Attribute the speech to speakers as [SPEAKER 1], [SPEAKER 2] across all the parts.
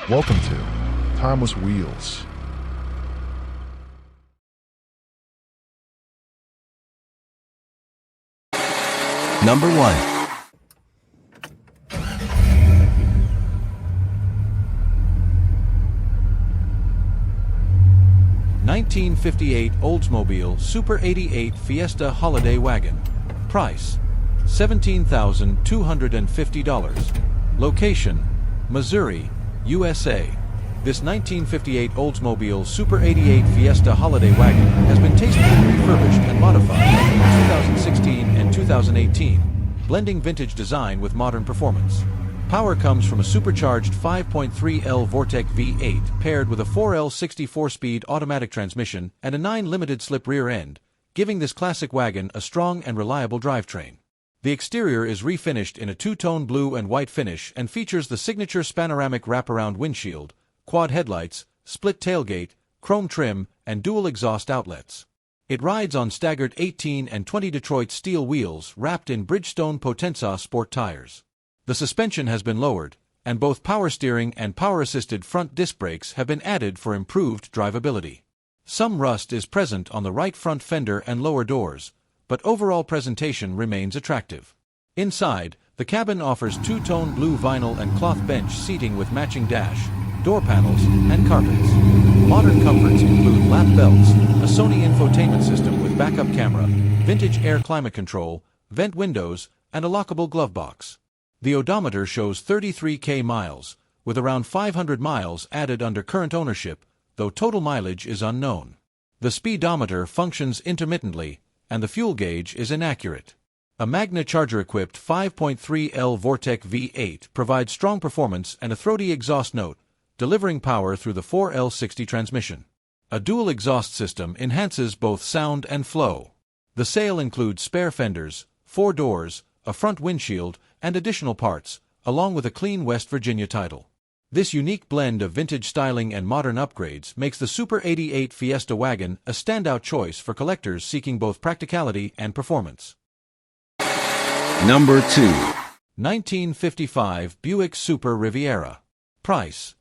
[SPEAKER 1] Welcome to Timeless Wheels.
[SPEAKER 2] Number 1. 1958 Oldsmobile Super 88 Fiesta Holiday Wagon. Price $17,250. Location Missouri, USA. This 1958 Oldsmobile Super 88 Fiesta Holiday Wagon has been tastefully refurbished and modified in 2016 and 2018, blending vintage design with modern performance. Power comes from a supercharged 5.3L Vortec V8 paired with a 4L 64-speed automatic transmission and a 9 limited-slip rear end, giving this classic wagon a strong and reliable drivetrain. The exterior is refinished in a two-tone blue and white finish and features the signature panoramic wraparound windshield, quad headlights, split tailgate, chrome trim, and dual exhaust outlets. It rides on staggered 18 and 20 Detroit steel wheels wrapped in Bridgestone Potenza sport tires. The suspension has been lowered, and both power steering and power-assisted front disc brakes have been added for improved drivability. Some rust is present on the right front fender and lower doors, but overall presentation remains attractive. Inside, the cabin offers two-tone blue vinyl and cloth bench seating with matching dash, door panels, and carpets. Modern comforts include lap belts, a Sony infotainment system with backup camera, vintage air climate control, vent windows, and a lockable glove box. The odometer shows 33,000 miles, with around 500 miles added under current ownership, though total mileage is unknown. The speedometer functions intermittently, and the fuel gauge is inaccurate. A Magna charger-equipped 5.3L Vortec V8 provides strong performance and a throaty exhaust note, delivering power through the 4L60 transmission. A dual exhaust system enhances both sound and flow. The sale includes spare fenders, 4 doors, a front windshield, and additional parts, along with a clean West Virginia title. This unique blend of vintage styling and modern upgrades makes the Super 88 Fiesta wagon a standout choice for collectors seeking both practicality and performance. Number 2.
[SPEAKER 1] 1955 Buick Super Riviera. Price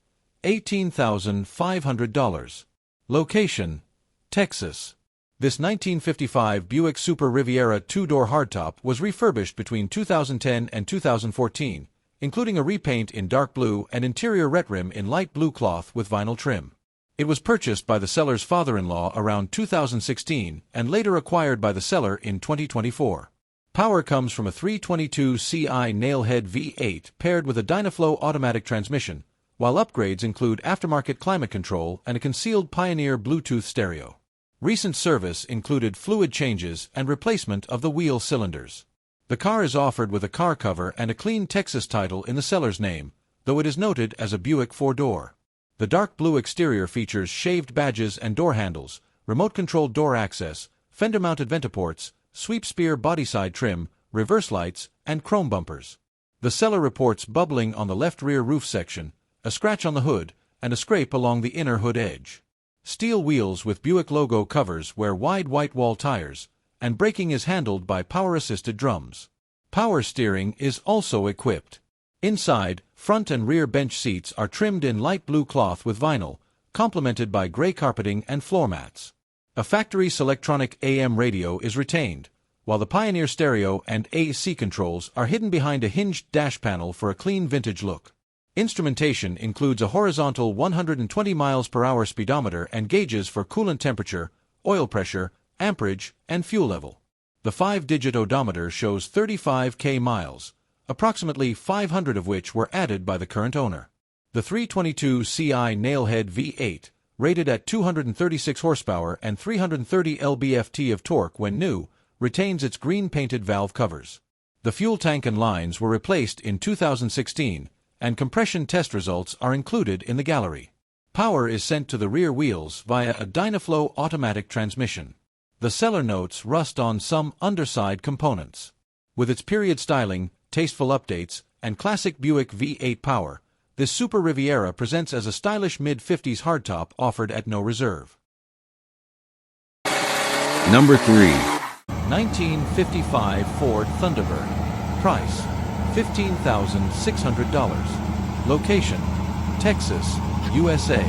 [SPEAKER 1] $18,500. Location Texas. This 1955 Buick Super Riviera two-door hardtop was refurbished between 2010 and 2014, including a repaint in dark blue and interior ret rim in light blue cloth with vinyl trim. It was purchased by the seller's father-in-law around 2016 and later acquired by the seller in 2024. Power comes from a 322 Ci nailhead V8 paired with a Dynaflow automatic transmission, while upgrades include aftermarket climate control and a concealed Pioneer Bluetooth stereo. Recent service included fluid changes and replacement of the wheel cylinders. The car is offered with a car cover and a clean Texas title in the seller's name, though it is noted as a Buick 4-door. The dark blue exterior features shaved badges and door handles, remote-controlled door access, fender-mounted ventiports, sweep spear bodyside trim, reverse lights, and chrome bumpers. The seller reports bubbling on the left rear roof section, a scratch on the hood, and a scrape along the inner hood edge. Steel wheels with Buick logo covers wear wide white wall tires, and braking is handled by power-assisted drums. Power steering is also equipped. Inside, front and rear bench seats are trimmed in light blue cloth with vinyl, complemented by gray carpeting and floor mats. A factory Selectronic AM radio is retained, while the Pioneer stereo and AC controls are hidden behind a hinged dash panel for a clean vintage look. Instrumentation includes a horizontal 120 miles per hour speedometer and gauges for coolant temperature, oil pressure, amperage, and fuel level. The 5-digit odometer shows 35,000 miles, approximately 500 of which were added by the current owner. The 322 Ci nailhead V8, rated at 236 horsepower and 330 lb-ft of torque when new, retains its green-painted valve covers. The fuel tank and lines were replaced in 2016, and compression test results are included in the gallery. Power is sent to the rear wheels via a Dynaflow automatic transmission. The seller notes rust on some underside components. With its period styling, tasteful updates, and classic Buick V8 power, this Super Riviera presents as a stylish mid-50s hardtop offered at no reserve.
[SPEAKER 2] Number 3.
[SPEAKER 1] 1955 Ford Thunderbird. Price $15,600. Location Texas, USA.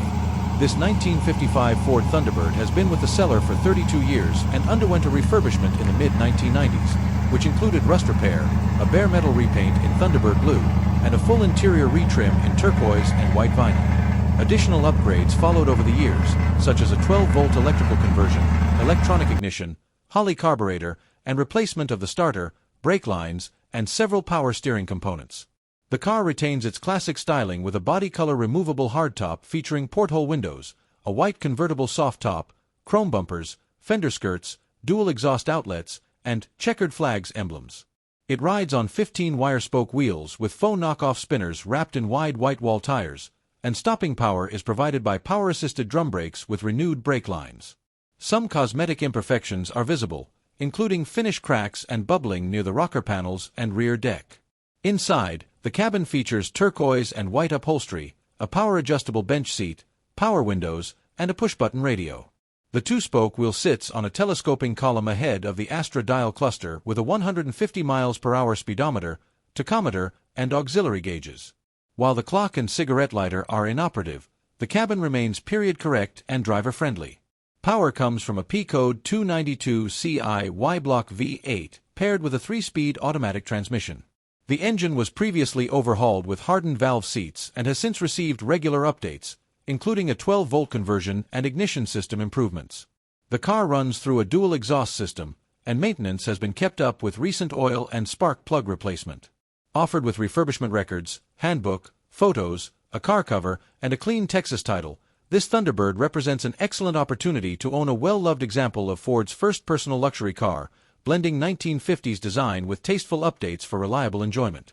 [SPEAKER 1] This 1955 Ford Thunderbird has been with the seller for 32 years and underwent a refurbishment in the mid-1990s, which included rust repair, a bare metal repaint in Thunderbird blue, and a full interior retrim in turquoise and white vinyl. Additional upgrades followed over the years, such as a 12-volt electrical conversion, electronic ignition, Holley carburetor, and replacement of the starter, brake lines, and several power steering components. The car retains its classic styling with a body color removable hardtop featuring porthole windows, a white convertible soft top, chrome bumpers, fender skirts, dual exhaust outlets, and checkered flags emblems. It rides on 15 wire-spoke wheels with faux knockoff spinners wrapped in wide white wall tires, and stopping power is provided by power-assisted drum brakes with renewed brake lines. Some cosmetic imperfections are visible, including finish cracks and bubbling near the rocker panels and rear deck. Inside, the cabin features turquoise and white upholstery, a power-adjustable bench seat, power windows, and a push-button radio. The two-spoke wheel sits on a telescoping column ahead of the Astra dial cluster with a 150 mph speedometer, tachometer, and auxiliary gauges. While the clock and cigarette lighter are inoperative, the cabin remains period-correct and driver-friendly. Power comes from a P-Code 292CI Y-Block V8, paired with a 3-speed automatic transmission. The engine was previously overhauled with hardened valve seats and has since received regular updates, including a 12-volt conversion and ignition system improvements. The car runs through a dual exhaust system, and maintenance has been kept up with recent oil and spark plug replacement. Offered with refurbishment records, handbook, photos, a car cover, and a clean Texas title, this Thunderbird represents an excellent opportunity to own a well-loved example of Ford's first personal luxury car, blending 1950s design with tasteful updates for reliable enjoyment.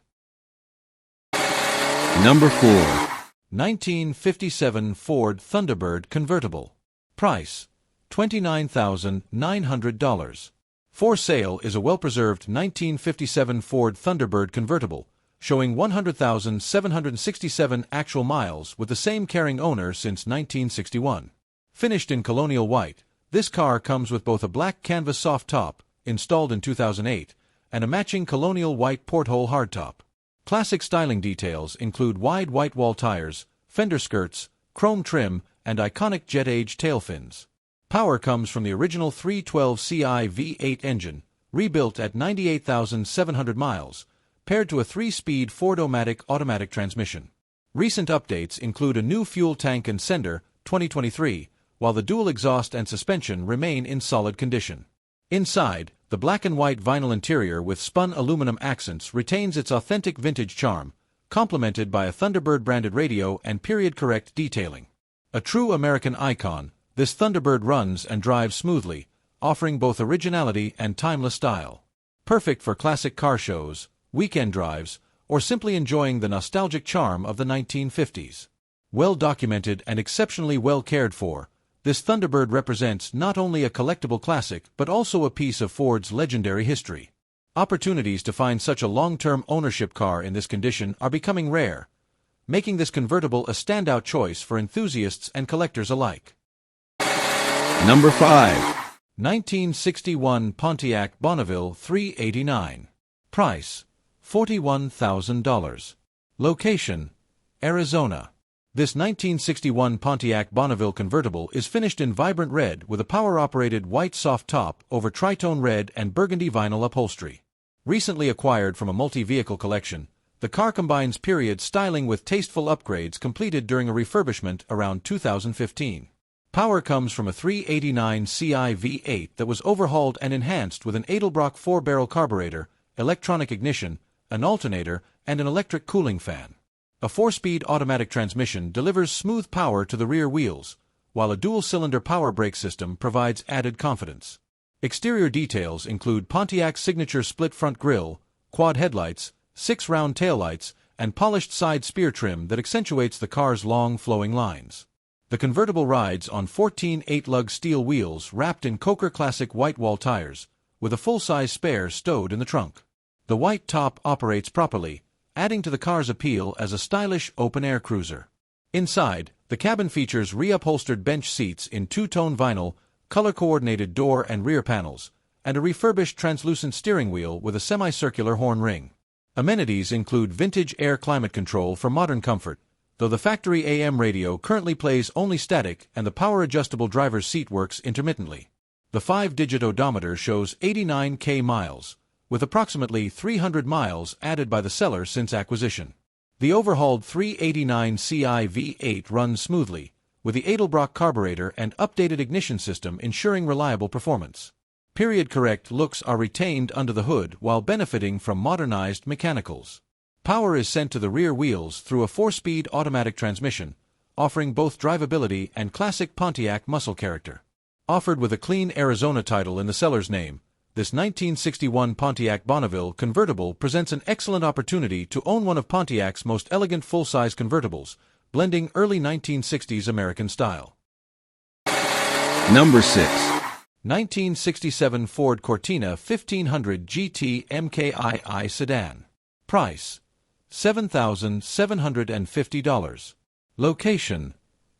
[SPEAKER 2] Number 4.
[SPEAKER 1] 1957 Ford Thunderbird Convertible. Price: $29,900. For sale is a well-preserved 1957 Ford Thunderbird Convertible, showing 100,767 actual miles with the same carrying owner since 1961. Finished in colonial white, this car comes with both a black canvas soft top, installed in 2008, and a matching colonial white porthole hardtop. Classic styling details include wide white wall tires, fender skirts, chrome trim, and iconic jet-age tail fins. Power comes from the original 312CI V8 engine, rebuilt at 98,700 miles, paired to a 3-speed Ford-O-Matic automatic transmission. Recent updates include a new fuel tank and sender, 2023, while the dual exhaust and suspension remain in solid condition. Inside, the black and white vinyl interior with spun aluminum accents retains its authentic vintage charm, complemented by a Thunderbird-branded radio and period-correct detailing. A true American icon, this Thunderbird runs and drives smoothly, offering both originality and timeless style. Perfect for classic car shows, weekend drives, or simply enjoying the nostalgic charm of the 1950s. Well documented and exceptionally well cared for, this Thunderbird represents not only a collectible classic but also a piece of Ford's legendary history. Opportunities to find such a long-term ownership car in this condition are becoming rare, making this convertible a standout choice for enthusiasts and collectors alike.
[SPEAKER 2] Number 5.
[SPEAKER 1] 1961 Pontiac Bonneville 389. Price: $41,000. Location: Arizona. This 1961 Pontiac Bonneville convertible is finished in vibrant red with a power-operated white soft top over tritone red and burgundy vinyl upholstery. Recently acquired from a multi-vehicle collection, the car combines period styling with tasteful upgrades completed during a refurbishment around 2015. Power comes from a 389 Ci V8 that was overhauled and enhanced with an Edelbrock 4-barrel carburetor, electronic ignition, an alternator, and an electric cooling fan. A 4-speed automatic transmission delivers smooth power to the rear wheels, while a dual-cylinder power brake system provides added confidence. Exterior details include Pontiac's signature split front grille, quad headlights, 6 round taillights, and polished side spear trim that accentuates the car's long, flowing lines. The convertible rides on 14 8-lug steel wheels wrapped in Coker Classic white wall tires, with a full-size spare stowed in the trunk. The white top operates properly, adding to the car's appeal as a stylish open-air cruiser. Inside, the cabin features reupholstered bench seats in two-tone vinyl, color-coordinated door and rear panels, and a refurbished translucent steering wheel with a semicircular horn ring. Amenities include vintage air climate control for modern comfort, though the factory AM radio currently plays only static and the power-adjustable driver's seat works intermittently. The 5-digit odometer shows 89k miles, with approximately 300 miles added by the seller since acquisition. The overhauled 389 Ci V8 runs smoothly, with the Edelbrock carburetor and updated ignition system ensuring reliable performance. Period-correct looks are retained under the hood while benefiting from modernized mechanicals. Power is sent to the rear wheels through a 4-speed automatic transmission, offering both drivability and classic Pontiac muscle character. Offered with a clean Arizona title in the seller's name, this 1961 Pontiac Bonneville convertible presents an excellent opportunity to own one of Pontiac's most elegant full-size convertibles, blending early 1960s American style.
[SPEAKER 2] Number 6.
[SPEAKER 1] 1967 Ford Cortina 1500 GT MKII Sedan. Price: $7,750. Location: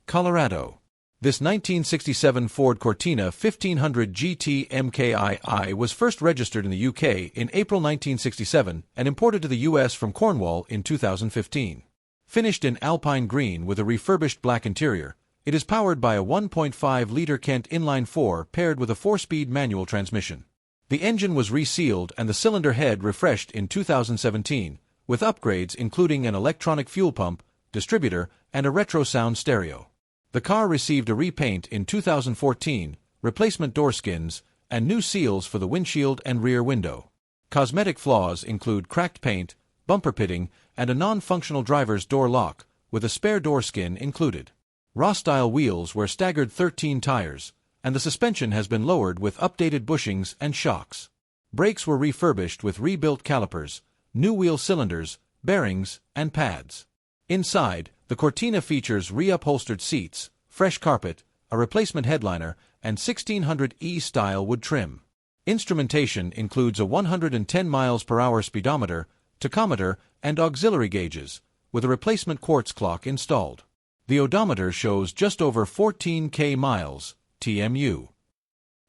[SPEAKER 1] Colorado. This 1967 Ford Cortina 1500 GT MKII was first registered in the UK in April 1967 and imported to the US from Cornwall in 2015. Finished in alpine green with a refurbished black interior, it is powered by a 1.5-liter Kent inline-4 paired with a 4-speed manual transmission. The engine was resealed and the cylinder head refreshed in 2017, with upgrades including an electronic fuel pump, distributor, and a retro sound stereo. The car received a repaint in 2014, replacement door skins, and new seals for the windshield and rear window. Cosmetic flaws include cracked paint, bumper pitting, and a non-functional driver's door lock, with a spare door skin included. Raw-style wheels were staggered 13 tires, and the suspension has been lowered with updated bushings and shocks. Brakes were refurbished with rebuilt calipers, new wheel cylinders, bearings, and pads. Inside, the Cortina features reupholstered seats, fresh carpet, a replacement headliner, and 1600E style wood trim. Instrumentation includes a 110 mph speedometer, tachometer, and auxiliary gauges, with a replacement quartz clock installed. The odometer shows just over 14k miles, TMU.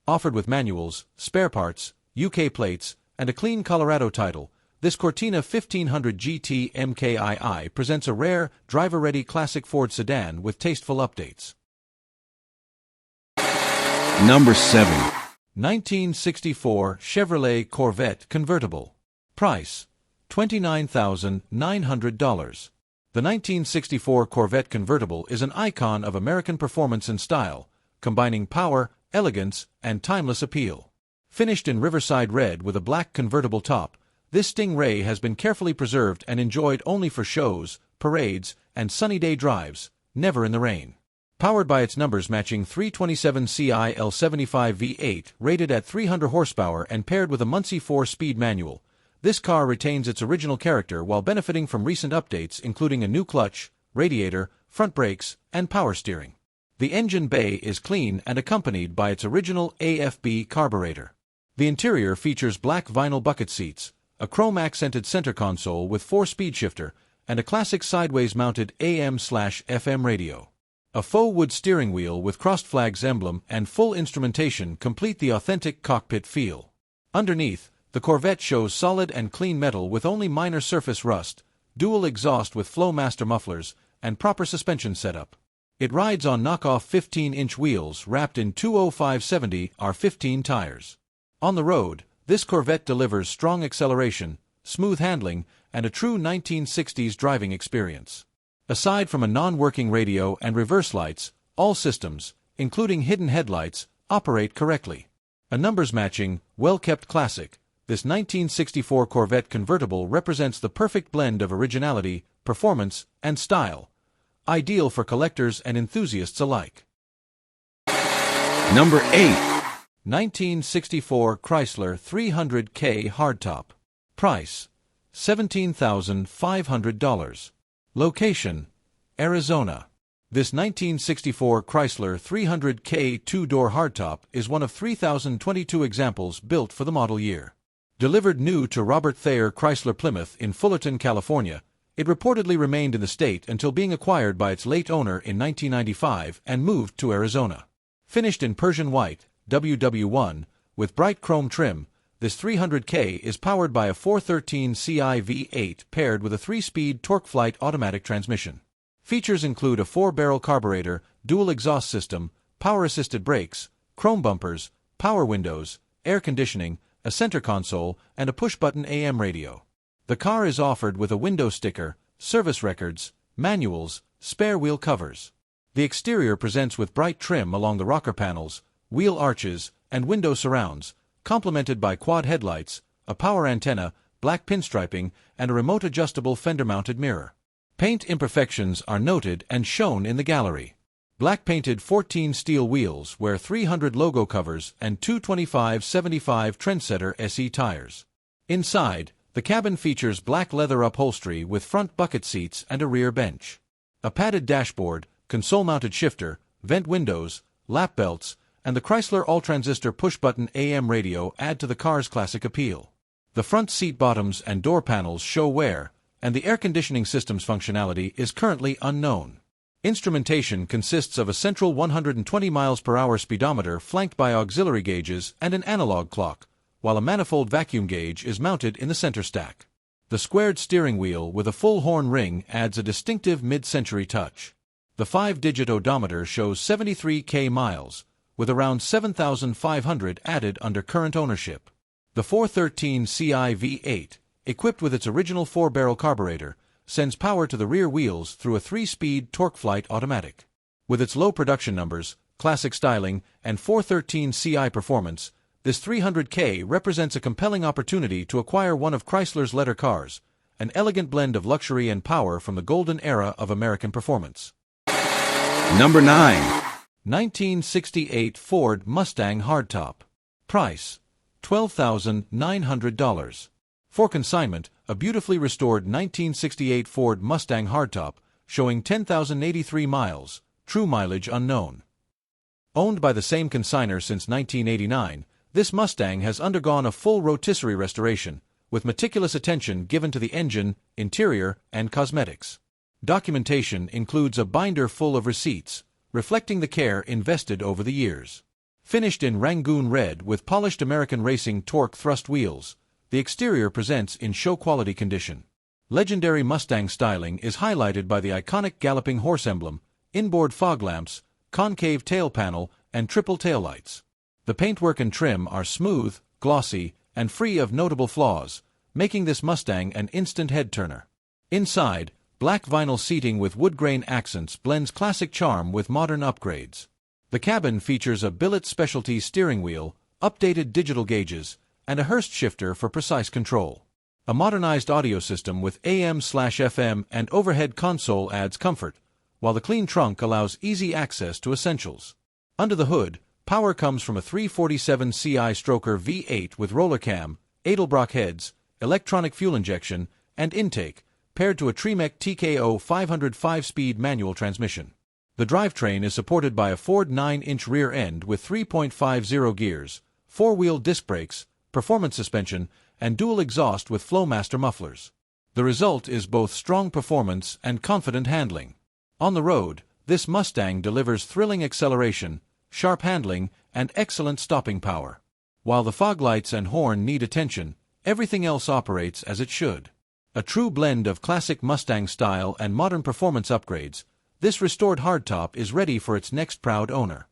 [SPEAKER 1] Offered with manuals, spare parts, UK plates, and a clean Colorado title, this Cortina 1500 GT MKII presents a rare, driver-ready classic Ford sedan with tasteful updates.
[SPEAKER 2] Number 7.
[SPEAKER 1] 1964 Chevrolet Corvette Convertible. Price: $29,900. The 1964 Corvette convertible is an icon of American performance and style, combining power, elegance, and timeless appeal. Finished in Riverside red with a black convertible top, this Stingray has been carefully preserved and enjoyed only for shows, parades, and sunny day drives, never in the rain. Powered by its numbers matching 327 Ci L75 V8 rated at 300 horsepower and paired with a Muncie 4-speed manual, this car retains its original character while benefiting from recent updates including a new clutch, radiator, front brakes, and power steering. The engine bay is clean and accompanied by its original AFB carburetor. The interior features black vinyl bucket seats, a chrome-accented center console with 4-speed shifter, and a classic sideways-mounted AM/FM radio. A faux wood steering wheel with crossed flags emblem and full instrumentation complete the authentic cockpit feel. Underneath, the Corvette shows solid and clean metal with only minor surface rust, dual exhaust with Flowmaster mufflers, and proper suspension setup. It rides on knockoff 15-inch wheels wrapped in 205/70 R15 tires. On the road, this Corvette delivers strong acceleration, smooth handling, and a true 1960s driving experience. Aside from a non-working radio and reverse lights, all systems, including hidden headlights, operate correctly. A numbers-matching, well-kept classic, this 1964 Corvette convertible represents the perfect blend of originality, performance, and style, ideal for collectors and enthusiasts alike.
[SPEAKER 2] Number 8.
[SPEAKER 1] 1964 Chrysler 300K Hardtop. Price: $17,500. Location: Arizona. This 1964 Chrysler 300K two-door hardtop is one of 3,022 examples built for the model year. Delivered new to Robert Thayer Chrysler Plymouth in Fullerton, California, it reportedly remained in the state until being acquired by its late owner in 1995 and moved to Arizona. Finished in Persian white, WW1, with bright chrome trim, this 300K is powered by a 413 Ci V8 paired with a 3-speed TorqueFlite automatic transmission. Features include a 4-barrel carburetor, dual exhaust system, power-assisted brakes, chrome bumpers, power windows, air conditioning, a center console, and a push-button AM radio. The car is offered with a window sticker, service records, manuals, spare wheel covers. The exterior presents with bright trim along the rocker panels, wheel arches, and window surrounds, complemented by quad headlights, a power antenna, black pinstriping, and a remote adjustable fender-mounted mirror. Paint imperfections are noted and shown in the gallery. Black-painted 14 steel wheels wear 300 logo covers and 225/75 Trendsetter SE tires. Inside, the cabin features black leather upholstery with front bucket seats and a rear bench. A padded dashboard, console-mounted shifter, vent windows, lap belts, and the Chrysler all-transistor push-button AM radio add to the car's classic appeal. The front seat bottoms and door panels show wear, and the air conditioning system's functionality is currently unknown. Instrumentation consists of a central 120 mph speedometer flanked by auxiliary gauges and an analog clock, while a manifold vacuum gauge is mounted in the center stack. The squared steering wheel with a full horn ring adds a distinctive mid-century touch. The 5-digit odometer shows 73,000 miles, with around 7,500 added under current ownership. The 413 CI V8, equipped with its original 4-barrel carburetor, sends power to the rear wheels through a 3-speed TorqueFlite automatic. With its low production numbers, classic styling, and 413 CI performance, this 300K represents a compelling opportunity to acquire one of Chrysler's letter cars, an elegant blend of luxury and power from the golden era of American performance.
[SPEAKER 2] Number 9.
[SPEAKER 1] 1968 Ford Mustang Hardtop. Price: $12,900. For consignment, a beautifully restored 1968 Ford Mustang Hardtop, showing 10,083 miles, true mileage unknown. Owned by the same consignor since 1989, this Mustang has undergone a full rotisserie restoration, with meticulous attention given to the engine, interior, and cosmetics. Documentation includes a binder full of receipts, reflecting the care invested over the years. Finished in Rangoon red with polished American Racing torque thrust wheels, the exterior presents in show-quality condition. Legendary Mustang styling is highlighted by the iconic galloping horse emblem, inboard fog lamps, concave tail panel, and triple taillights. The paintwork and trim are smooth, glossy, and free of notable flaws, making this Mustang an instant head-turner. Inside, black vinyl seating with wood grain accents blends classic charm with modern upgrades. The cabin features a billet specialty steering wheel, updated digital gauges, and a Hurst shifter for precise control. A modernized audio system with AM/FM and overhead console adds comfort, while the clean trunk allows easy access to essentials. Under the hood, power comes from a 347 CI Stroker V8 with roller cam, Edelbrock heads, electronic fuel injection, and intake, paired to a Tremec TKO 500 5-speed manual transmission. The drivetrain is supported by a Ford 9-inch rear end with 3.50 gears, 4-wheel disc brakes, performance suspension, and dual exhaust with Flowmaster mufflers. The result is both strong performance and confident handling. On the road, this Mustang delivers thrilling acceleration, sharp handling, and excellent stopping power. While the fog lights and horn need attention, everything else operates as it should. A true blend of classic Mustang style and modern performance upgrades, this restored hardtop is ready for its next proud owner.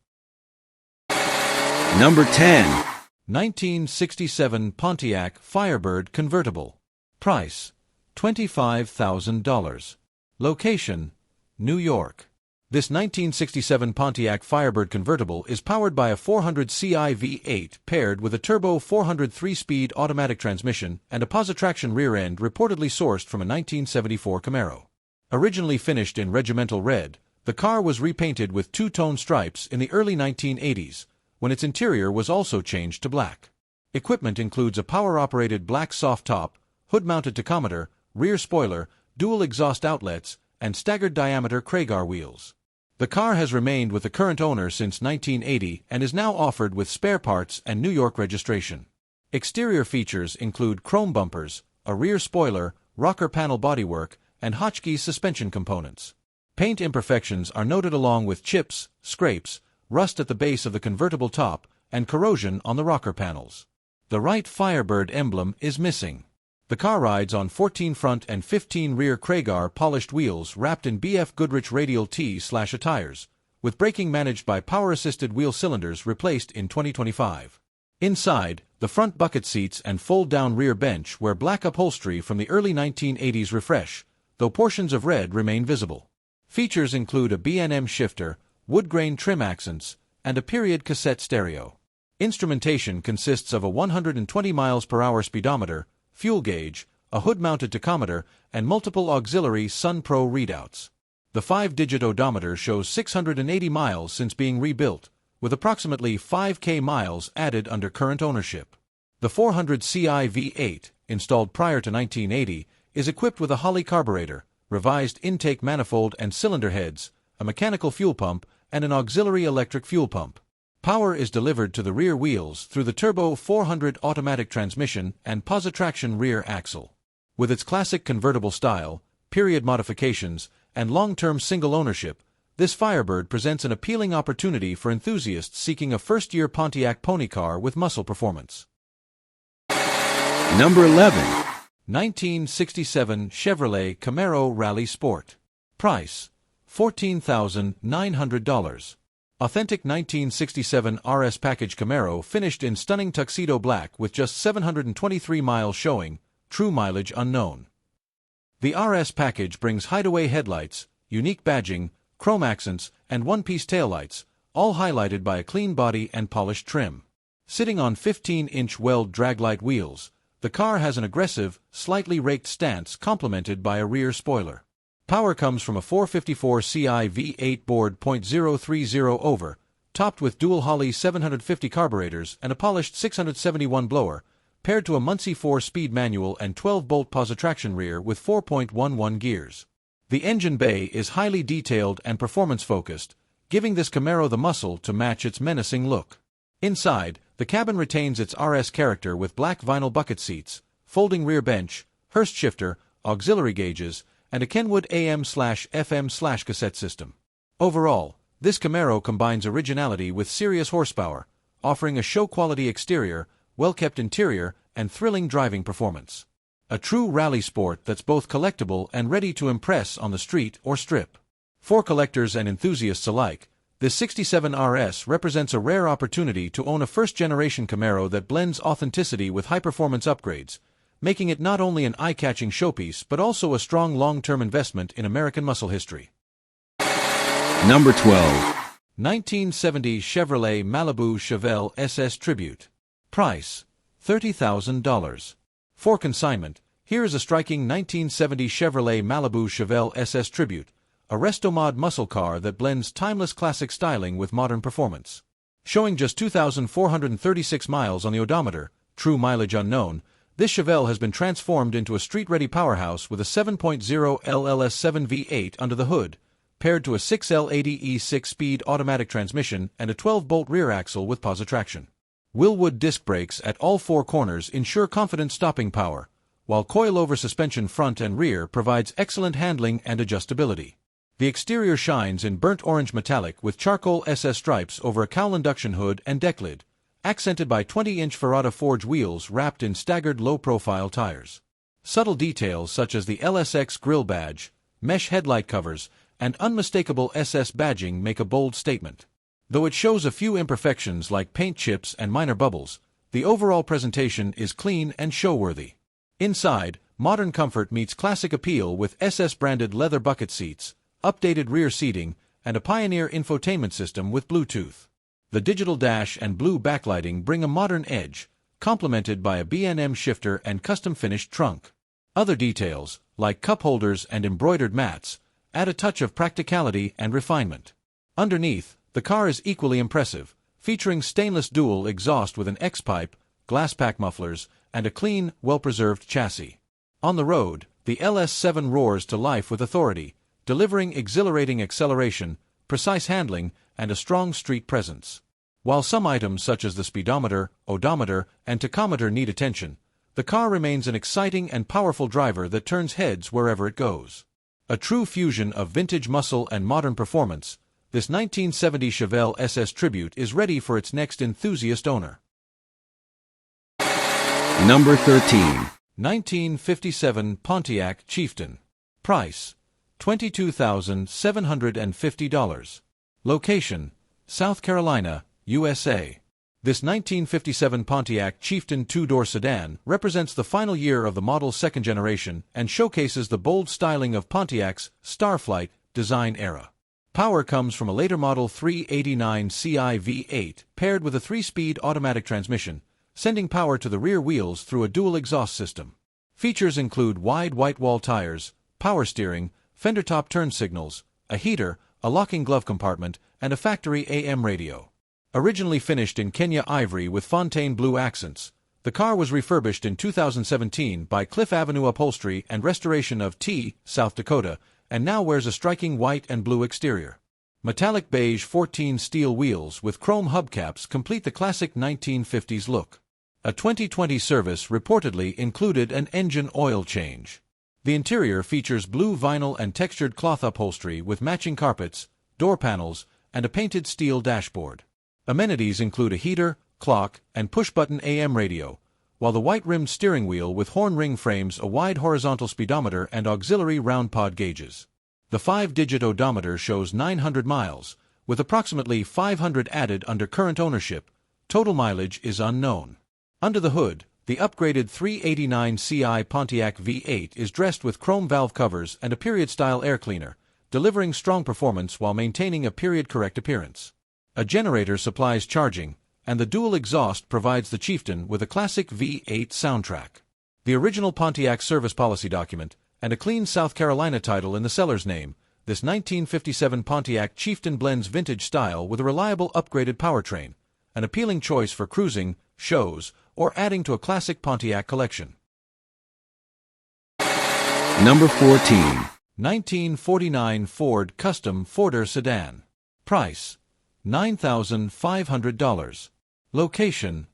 [SPEAKER 2] Number 10.
[SPEAKER 1] 1967 Pontiac Firebird Convertible. Price: $25,000. Location: New York. This 1967 Pontiac Firebird convertible is powered by a 400 CI V8 paired with a turbo 400 3-speed automatic transmission and a positraction rear end reportedly sourced from a 1974 Camaro. Originally finished in regimental red, the car was repainted with two-tone stripes in the early 1980s, when its interior was also changed to black. Equipment includes a power-operated black soft top, hood-mounted tachometer, rear spoiler, dual exhaust outlets, and staggered diameter Craigar wheels. The car has remained with the current owner since 1980 and is now offered with spare parts and New York registration. Exterior features include chrome bumpers, a rear spoiler, rocker panel bodywork, and Hotchkiss suspension components. Paint imperfections are noted along with chips, scrapes, rust at the base of the convertible top, and corrosion on the rocker panels. The right Firebird emblem is missing. The car rides on 14 front and 15 rear Kragar polished wheels wrapped in BF Goodrich radial T/A tires, with braking managed by power-assisted wheel cylinders replaced in 2025. Inside, the front bucket seats and fold-down rear bench wear black upholstery from the early 1980s refresh, though portions of red remain visible. Features include a B&M shifter, wood grain trim accents, and a period cassette stereo. Instrumentation consists of a 120 mph speedometer, fuel gauge, a hood-mounted tachometer, and multiple auxiliary Sun Pro readouts. The 5-digit odometer shows 680 miles since being rebuilt, with approximately 5K miles added under current ownership. The 400 Ci V8, installed prior to 1980, is equipped with a Holley carburetor, revised intake manifold and cylinder heads, a mechanical fuel pump, and an auxiliary electric fuel pump. Power is delivered to the rear wheels through the Turbo 400 automatic transmission and Positraction rear axle. With its classic convertible style, period modifications, and long-term single ownership, this Firebird presents an appealing opportunity for enthusiasts seeking a first-year Pontiac pony car with muscle performance.
[SPEAKER 2] Number 11.
[SPEAKER 1] 1967 Chevrolet Camaro Rally Sport. Price: $14,900. Authentic 1967 RS package Camaro finished in stunning tuxedo black with just 723 miles showing, true mileage unknown. The RS package brings hideaway headlights, unique badging, chrome accents, and one-piece taillights, all highlighted by a clean body and polished trim. Sitting on 15-inch weld draglight wheels, the car has an aggressive, slightly raked stance complemented by a rear spoiler. Power comes from a 454 Ci V8 board .030 over, topped with dual Holley 750 carburetors and a polished 671 blower, paired to a Muncie 4-speed manual and 12-bolt Positraction rear with 4.11 gears. The engine bay is highly detailed and performance-focused, giving this Camaro the muscle to match its menacing look. Inside, the cabin retains its RS character with black vinyl bucket seats, folding rear bench, Hurst shifter, auxiliary gauges, and a Kenwood AM/FM/cassette system. Overall, this Camaro combines originality with serious horsepower, offering a show-quality exterior, well-kept interior, and thrilling driving performance. A true rally sport that's both collectible and ready to impress on the street or strip. For collectors and enthusiasts alike, this 67 RS represents a rare opportunity to own a first-generation Camaro that blends authenticity with high-performance upgrades, making it not only an eye-catching showpiece but also a strong long-term investment in American muscle history.
[SPEAKER 2] Number 12.
[SPEAKER 1] 1970 Chevrolet Malibu Chevelle SS Tribute. Price: $30,000. For consignment, here is a striking 1970 Chevrolet Malibu Chevelle SS Tribute, a resto-mod muscle car that blends timeless classic styling with modern performance. Showing just 2,436 miles on the odometer, true mileage unknown, this Chevelle has been transformed into a street-ready powerhouse with a 7.0 LLS7 V8 under the hood, paired to a 6L80E 6-speed automatic transmission and a 12-bolt rear axle with Positraction. Willwood disc brakes at all four corners ensure confident stopping power, while coilover suspension front and rear provides excellent handling and adjustability. The exterior shines in burnt orange metallic with charcoal SS stripes over a cowl induction hood and deck lid, accented by 20-inch Ferrata Forge wheels wrapped in staggered low-profile tires. Subtle details such as the LSX grille badge, mesh headlight covers, and unmistakable SS badging make a bold statement. Though it shows a few imperfections like paint chips and minor bubbles, the overall presentation is clean and show-worthy. Inside, modern comfort meets classic appeal with SS-branded leather bucket seats, updated rear seating, and a Pioneer infotainment system with Bluetooth. The digital dash and blue backlighting bring a modern edge, complemented by a B&M shifter and custom-finished trunk. Other details, like cup holders and embroidered mats, add a touch of practicality and refinement. Underneath, the car is equally impressive, featuring stainless dual exhaust with an X-pipe, glass pack mufflers, and a clean, well-preserved chassis. On the road, the LS7 roars to life with authority, delivering exhilarating acceleration, precise handling, and a strong street presence. While some items such as the speedometer, odometer, and tachometer need attention, the car remains an exciting and powerful driver that turns heads wherever it goes. A true fusion of vintage muscle and modern performance, this 1970 Chevelle SS Tribute is ready for its next enthusiast owner.
[SPEAKER 2] Number 13.
[SPEAKER 1] 1957 Pontiac Chieftain. Price, $22,750. Location, South Carolina, USA. This 1957 Pontiac Chieftain two-door sedan represents the final year of the model's second generation and showcases the bold styling of Pontiac's Starflight design era. Power comes from a later model 389 Ci V8 paired with a 3-speed automatic transmission, sending power to the rear wheels through a dual exhaust system. Features include wide white wall tires, power steering, fender top turn signals, a heater, a locking glove compartment, and a factory AM radio. Originally finished in Kenya ivory with Fontaine blue accents, the car was refurbished in 2017 by Cliff Avenue Upholstery and Restoration of T, South Dakota, and now wears a striking white and blue exterior. Metallic beige 14 steel wheels with chrome hubcaps complete the classic 1950s look. A 2020 service reportedly included an engine oil change. The interior features blue vinyl and textured cloth upholstery with matching carpets, door panels, and a painted steel dashboard. Amenities include a heater, clock, and push-button AM radio, while the white-rimmed steering wheel with horn ring frames a wide horizontal speedometer and auxiliary round pod gauges. The 5-digit odometer shows 900 miles, with approximately 500 added under current ownership. Total mileage is unknown. Under the hood, the upgraded 389 Ci Pontiac V8 is dressed with chrome valve covers and a period-style air cleaner, delivering strong performance while maintaining a period-correct appearance. A generator supplies charging, and the dual exhaust provides the Chieftain with a classic V8 soundtrack. The original Pontiac service policy document, and a clean South Carolina title in the seller's name, this 1957 Pontiac Chieftain blends vintage style with a reliable upgraded powertrain, an appealing choice for cruising, shows, or adding to a classic Pontiac collection.
[SPEAKER 2] Number 14.
[SPEAKER 1] 1949 Ford Custom 4-door Sedan. Price, $9,500. Location,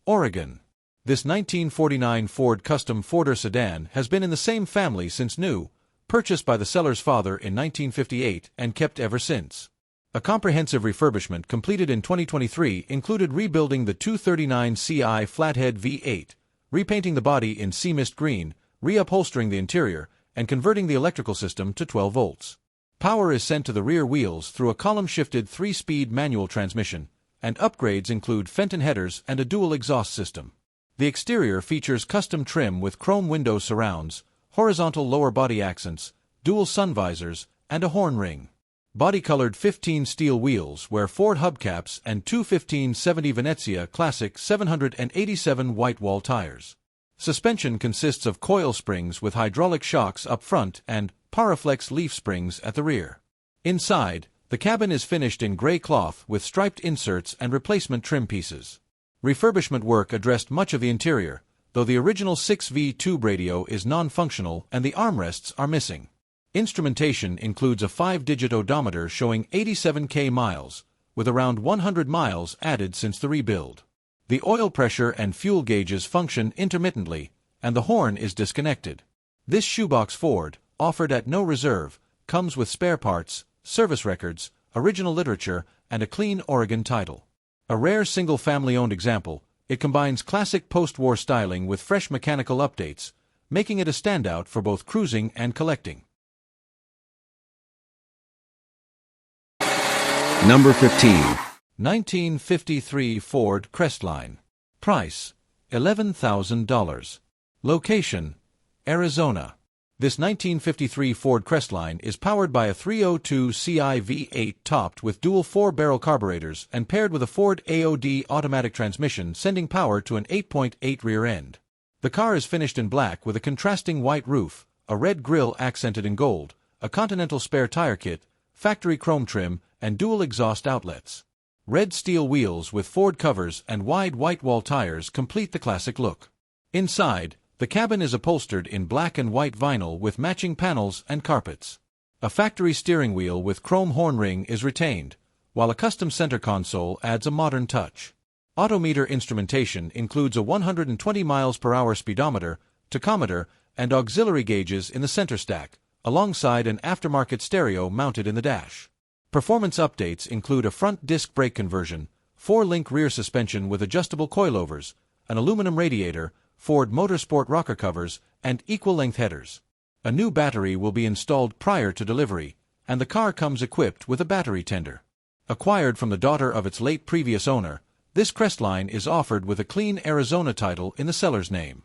[SPEAKER 1] Oregon. This 1949 Ford Custom 4-door sedan has been in the same family since new, purchased by the seller's father in 1958 and kept ever since. A comprehensive refurbishment completed in 2023 included rebuilding the 239 Ci flathead V8, repainting the body in sea mist green, reupholstering the interior, and converting the electrical system to 12 volts. Power is sent to the rear wheels through a column-shifted 3-speed manual transmission, and upgrades include Fenton headers and a dual exhaust system. The exterior features custom trim with chrome window surrounds, horizontal lower body accents, dual sun visors, and a horn ring. Body-colored 15 steel wheels wear Ford hubcaps and two 1570 Venezia Classic 787 white wall tires. Suspension consists of coil springs with hydraulic shocks up front and Paraflex leaf springs at the rear. Inside, the cabin is finished in gray cloth with striped inserts and replacement trim pieces. Refurbishment work addressed much of the interior, though the original 6V tube radio is non-functional and the armrests are missing. Instrumentation includes a 5-digit odometer showing 87k miles, with around 100 miles added since the rebuild. The oil pressure and fuel gauges function intermittently, and the horn is disconnected. This shoebox Ford, offered at no reserve, comes with spare parts, service records, original literature, and a clean Oregon title. A rare single-family-owned example, it combines classic post-war styling with fresh mechanical updates, making it a standout for both cruising and collecting.
[SPEAKER 2] Number 15.
[SPEAKER 1] 1953 Ford Crestline. Price, $11,000. Location, Arizona. This 1953 Ford Crestline is powered by a 302 Ci V8 topped with dual 4-barrel carburetors and paired with a Ford AOD automatic transmission sending power to an 8.8 rear end. The car is finished in black with a contrasting white roof, a red grille accented in gold, a Continental spare tire kit, factory chrome trim, and dual exhaust outlets. Red steel wheels with Ford covers and wide white wall tires complete the classic look. Inside, the cabin is upholstered in black and white vinyl with matching panels and carpets. A factory steering wheel with chrome horn ring is retained, while a custom center console adds a modern touch. Odometer instrumentation includes a 120 mph speedometer, tachometer, and auxiliary gauges in the center stack, alongside an aftermarket stereo mounted in the dash. Performance updates include a front disc brake conversion, 4-link rear suspension with adjustable coilovers, an aluminum radiator, Ford Motorsport rocker covers, and equal-length headers. A new battery will be installed prior to delivery, and the car comes equipped with a battery tender. Acquired from the daughter of its late previous owner, this Crestline is offered with a clean Arizona title in the seller's name.